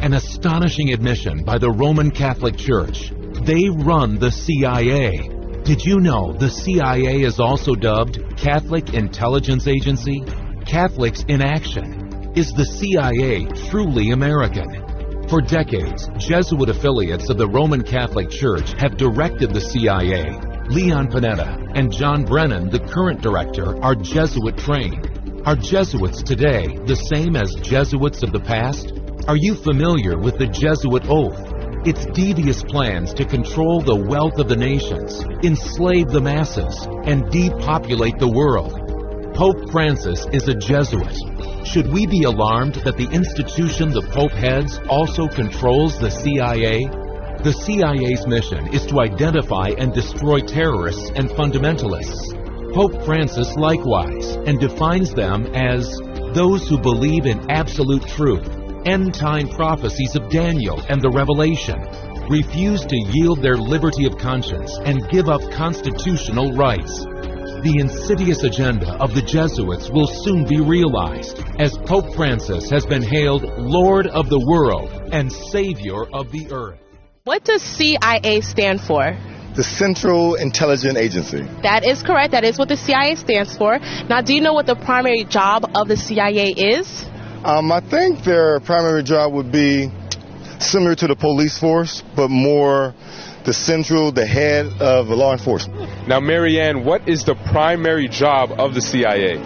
An astonishing admission by the Roman Catholic Church. They run the CIA. Did you know the CIA is also dubbed Catholic Intelligence Agency? Catholics in Action. Is the CIA truly American? For decades, Jesuit affiliates of the Roman Catholic Church have directed the CIA. Leon Panetta and John Brennan, the current director, are Jesuit trained. Are Jesuits today the same as Jesuits of the past? Are you familiar with the Jesuit oath? Its devious plans to control the wealth of the nations, enslave the masses, and depopulate the world. Pope Francis is a Jesuit. Should we be alarmed that the institution the Pope heads also controls the CIA? The CIA's mission is to identify and destroy terrorists and fundamentalists. Pope Francis likewise, and defines them as those who believe in absolute truth, end-time prophecies of Daniel and the Revelation, refuse to yield their liberty of conscience and give up constitutional rights. The insidious agenda of the Jesuits will soon be realized, as Pope Francis has been hailed Lord of the world and Savior of the earth. What does CIA stand for? The Central Intelligence Agency. That is correct. That is what the CIA stands for. Now, do you know what the primary job of the CIA is? I think their primary job would be similar to the police force, but more the head of law enforcement. Now, Marianne, what is the primary job of the CIA?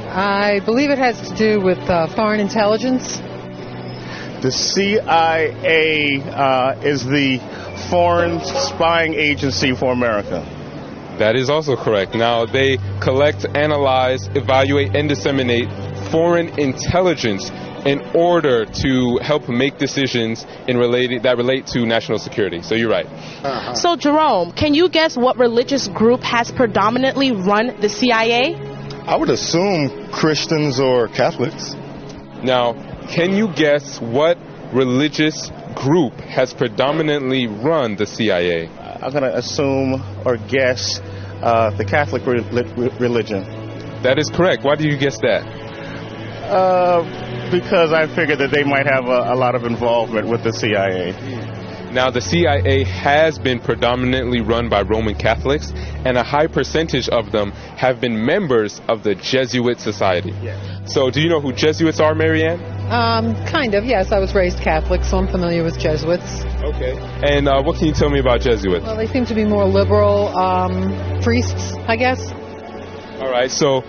I believe it has to do with foreign intelligence. The CIA is the foreign spying agency for America. That is also correct. Now, they collect, analyze, evaluate, and disseminate foreign intelligence in order to help make decisions that relate to national security. So you're right. So, Jerome, can you guess what religious group has predominantly run the CIA? I would assume Christians or Catholics. Now, can you guess what religious group has predominantly run the CIA? I'm going to assume or guess the Catholic religion. That is correct. Why do you guess that? Because I figured that they might have a lot of involvement with the CIA. Now, the CIA has been predominantly run by Roman Catholics, and a high percentage of them have been members of the Jesuit Society. Yes. So, do you know who Jesuits are, Marianne? Kind of, yes. I was raised Catholic, so I'm familiar with Jesuits. Okay. And what can you tell me about Jesuits? Well, they seem to be more liberal priests, I guess. All right, so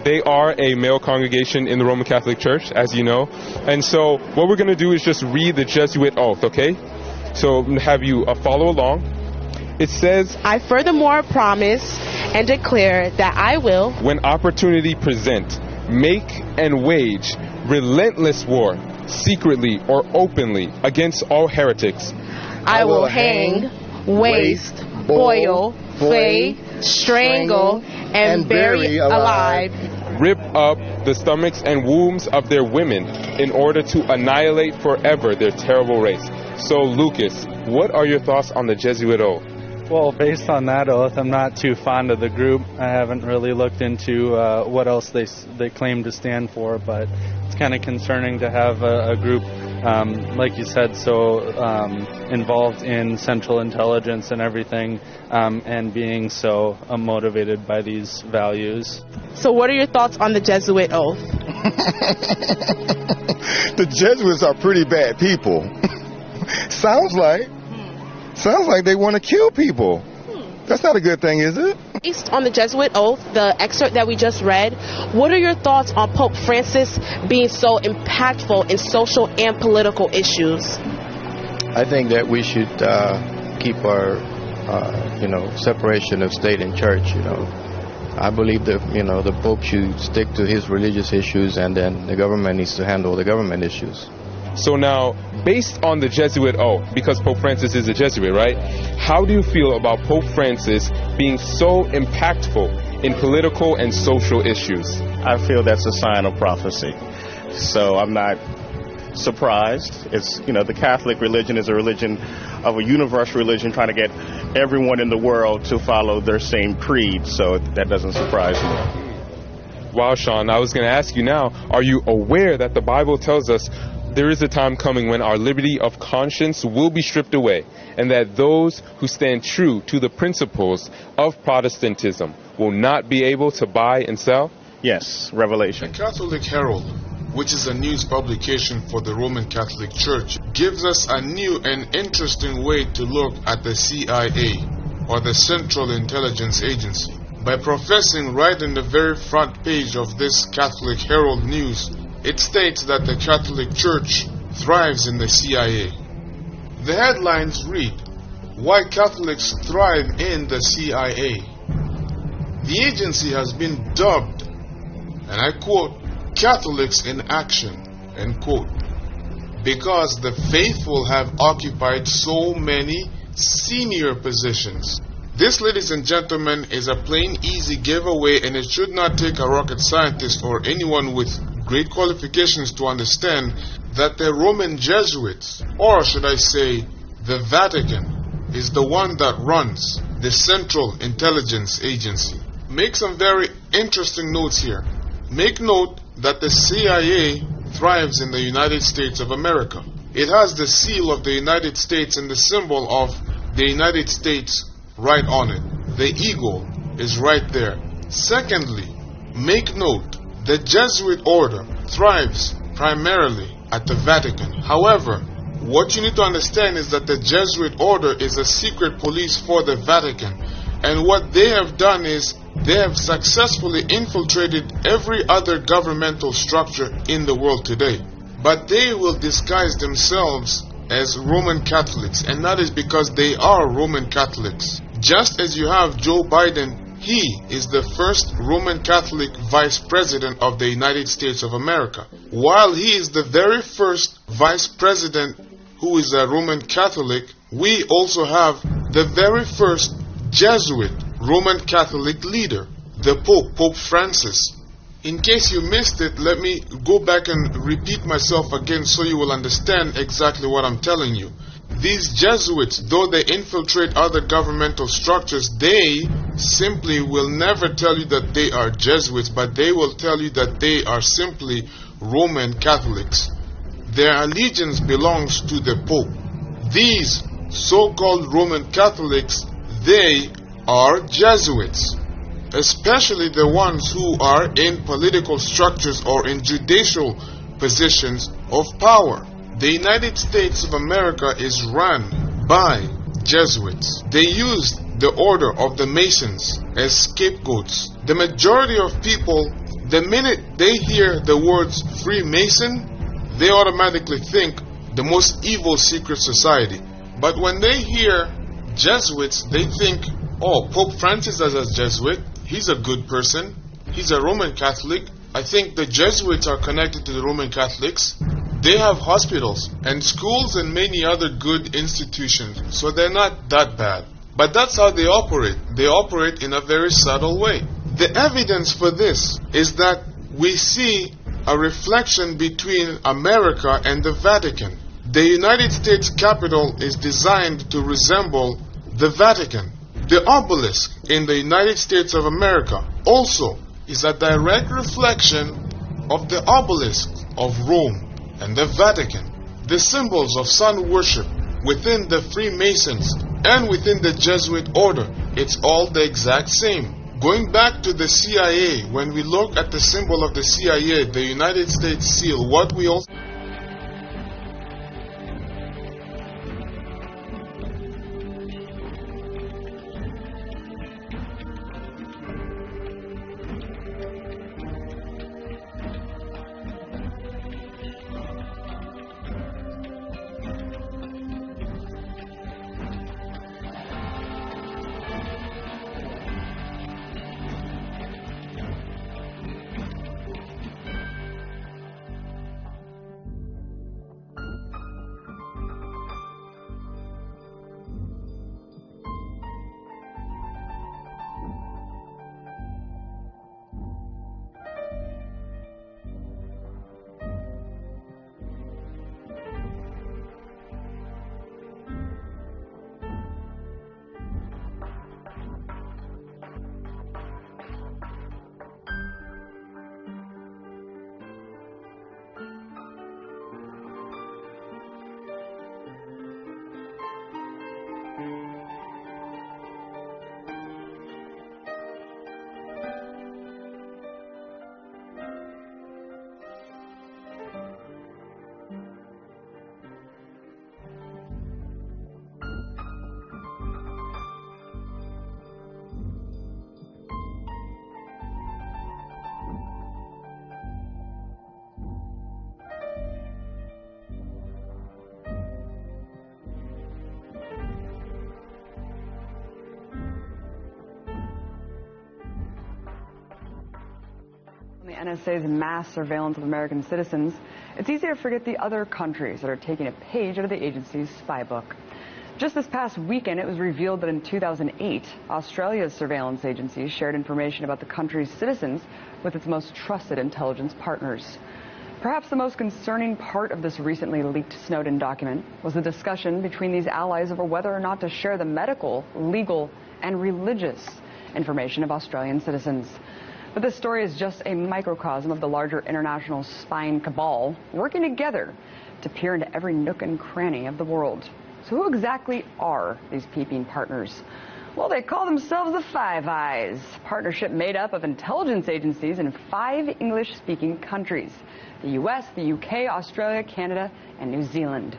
they are a male congregation in the Roman Catholic Church, as you know. And so what we're going to do is just read the Jesuit oath, okay? So have you follow along. It says, I furthermore promise and declare that I will, when opportunity present, make and wage relentless war, secretly or openly, against all heretics. I will hang, waste, boil, flay, strangle, and bury alive. Rip up the stomachs and wombs of their women in order to annihilate forever their terrible race. So, Lucas, what are your thoughts on the Jesuit oath? Well, based on that oath, I'm not too fond of the group. I haven't really looked into what else they claim to stand for, but it's kind of concerning to have a group, like you said, so involved in central intelligence and everything, and being so motivated by these values. So what are your thoughts on the Jesuit oath? The Jesuits are pretty bad people. Sounds like they want to kill people. That's not a good thing, is it? Based on the Jesuit oath, the excerpt that we just read, what are your thoughts on Pope Francis being so impactful in social and political issues? I think that we should keep our, separation of state and church. I believe that, the Pope should stick to his religious issues, and then the government needs to handle the government issues. So now, based on the Jesuit oath, because Pope Francis is a Jesuit, right? How do you feel about Pope Francis being so impactful in political and social issues? I feel that's a sign of prophecy. So I'm not surprised. It's, the Catholic religion is a religion of a universal religion trying to get everyone in the world to follow their same creed. So that doesn't surprise me. Wow, Sean, I was going to ask you now, are you aware that the Bible tells us there is a time coming when our liberty of conscience will be stripped away, and that those who stand true to the principles of Protestantism will not be able to buy and sell? Yes, Revelation. The Catholic Herald, which is a news publication for the Roman Catholic Church, gives us a new and interesting way to look at the CIA, or the Central Intelligence Agency. By professing right in the very front page of this Catholic Herald News, it states that the Catholic Church thrives in the CIA. The headlines read, "Why Catholics Thrive in the CIA." The agency has been dubbed, and I quote, "Catholics in action," end quote, because the faithful have occupied so many senior positions. This, ladies and gentlemen, is a plain easy giveaway, and it should not take a rocket scientist or anyone with great qualifications to understand that the Roman Jesuits, or should I say the Vatican, is the one that runs the Central Intelligence Agency. Make some very interesting notes here. Make note that the CIA thrives in the United States of America. It has the seal of the United States and the symbol of the United States right on it. The eagle is right there. Secondly, make note, the Jesuit order thrives primarily at the Vatican. However, what you need to understand is that the Jesuit order is a secret police for the Vatican. And what they have done is they have successfully infiltrated every other governmental structure in the world today. But they will disguise themselves as Roman Catholics, and that is because they are Roman Catholics. Just as you have Joe Biden, he is the first Roman Catholic Vice President of the United States of America. While he is the very first Vice President who is a Roman Catholic, we also have the very first Jesuit Roman Catholic leader, the Pope, Pope Francis. In case you missed it, let me go back and repeat myself again so you will understand exactly what I'm telling you. These Jesuits, though they infiltrate other governmental structures, they simply will never tell you that they are Jesuits, but they will tell you that they are simply Roman Catholics. Their allegiance belongs to the Pope. These so-called Roman Catholics, they are Jesuits, especially the ones who are in political structures or in judicial positions of power. The United States of America is run by Jesuits. They used the order of the Masons as scapegoats. The majority of people, the minute they hear the words Freemason, they automatically think the most evil secret society. But when they hear Jesuits, they think, oh, Pope Francis is a Jesuit. He's a good person. He's a Roman Catholic. I think the Jesuits are connected to the Roman Catholics. They have hospitals and schools and many other good institutions, so they're not that bad. But that's how they operate. They operate in a very subtle way. The evidence for this is that we see a reflection between America and the Vatican. The United States Capitol is designed to resemble the Vatican. The obelisk in the United States of America also is a direct reflection of the obelisk of Rome and the Vatican. The symbols of sun worship within the Freemasons and within the Jesuit order, it's all the exact same. Going back to the CIA, when we look at the symbol of the CIA, the United States seal, what we also NSA's mass surveillance of American citizens, it's easy to forget the other countries that are taking a page out of the agency's spy book. Just this past weekend, it was revealed that in 2008, Australia's surveillance agency shared information about the country's citizens with its most trusted intelligence partners. Perhaps the most concerning part of this recently leaked Snowden document was the discussion between these allies over whether or not to share the medical, legal, and religious information of Australian citizens. But this story is just a microcosm of the larger international spying cabal working together to peer into every nook and cranny of the world. So who exactly are these peeping partners? Well, they call themselves the Five Eyes, a partnership made up of intelligence agencies in 5 English-speaking countries: the US, the UK, Australia, Canada, and New Zealand.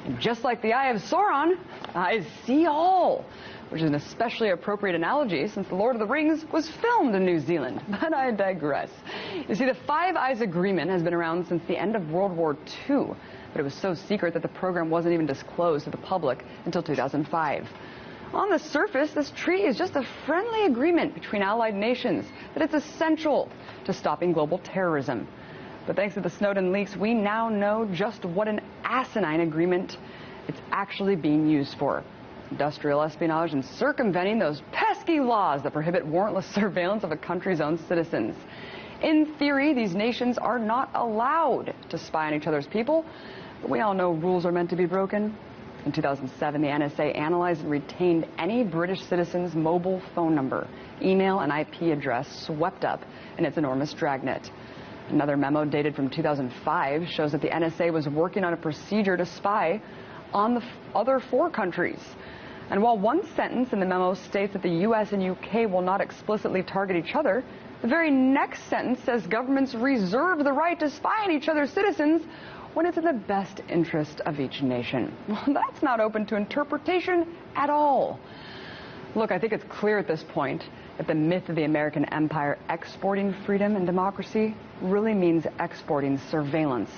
And just like the Eye of Sauron, eyes see all, which is an especially appropriate analogy since The Lord of the Rings was filmed in New Zealand. But I digress. You see, the Five Eyes Agreement has been around since the end of World War II, but it was so secret that the program wasn't even disclosed to the public until 2005. On the surface, this treaty is just a friendly agreement between allied nations that is essential to stopping global terrorism. But thanks to the Snowden leaks, we now know just what an asinine agreement it's actually being used for: industrial espionage and circumventing those pesky laws that prohibit warrantless surveillance of a country's own citizens. In theory, these nations are not allowed to spy on each other's people, but we all know rules are meant to be broken. In 2007, the NSA analyzed and retained any British citizen's mobile phone number, email, and IP address swept up in its enormous dragnet. Another memo dated from 2005 shows that the NSA was working on a procedure to spy on the other 4 countries. And while one sentence in the memo states that the US and UK will not explicitly target each other, the very next sentence says governments reserve the right to spy on each other's citizens when it's in the best interest of each nation. Well, that's not open to interpretation at all. Look, I think it's clear at this point that the myth of the American empire exporting freedom and democracy really means exporting surveillance.